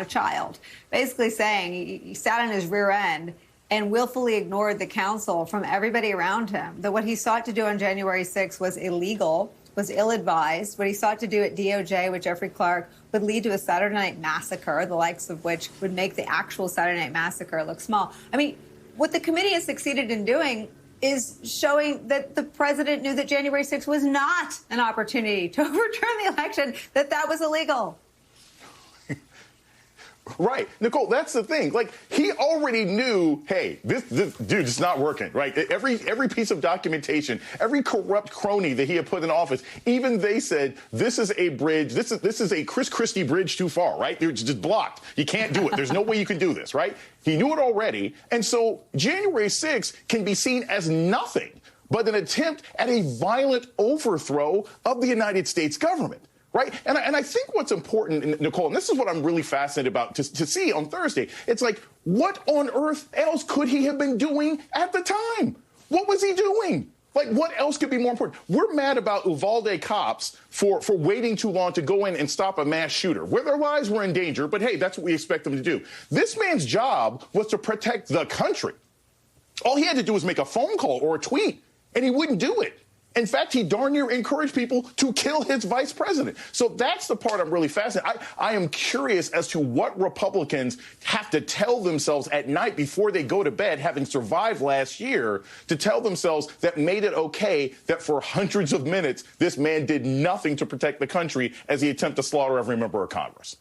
a child, basically saying he sat on his rear end and willfully ignored the counsel from everybody around him, that what he sought to do on January 6th was illegal, was ill-advised. What he sought to do at DOJ with Jeffrey Clark would lead to a Saturday night massacre, the likes of which would make the actual Saturday night massacre look small. I mean, what the committee has succeeded in doing is showing that the president knew that January 6th was not an opportunity to overturn the election, that was illegal. Right. Nicole, that's the thing. Like, he already knew, hey, this dude is not working, right? Every piece of documentation, every corrupt crony that he had put in office, even they said, this is a bridge, this is a Chris Christie bridge too far, right? They're just blocked. You can't do it. There's no way you can do this, right? He knew it already. And so January 6th can be seen as nothing but an attempt at a violent overthrow of the United States government. Right. And I think what's important, Nicole, and this is what I'm really fascinated about to see on Thursday. It's like, what on earth else could he have been doing at the time? What was he doing? Like, what else could be more important? We're mad about Uvalde cops for waiting too long to go in and stop a mass shooter, where their lives were in danger. But, hey, that's what we expect them to do. This man's job was to protect the country. All he had to do was make a phone call or a tweet, and he wouldn't do it. In fact, he darn near encouraged people to kill his vice president. So that's the part I'm really fascinated. I am curious as to what Republicans have to tell themselves at night before they go to bed, having survived last year, to tell themselves that made it okay that for hundreds of minutes, this man did nothing to protect the country as he attempted to slaughter every member of Congress.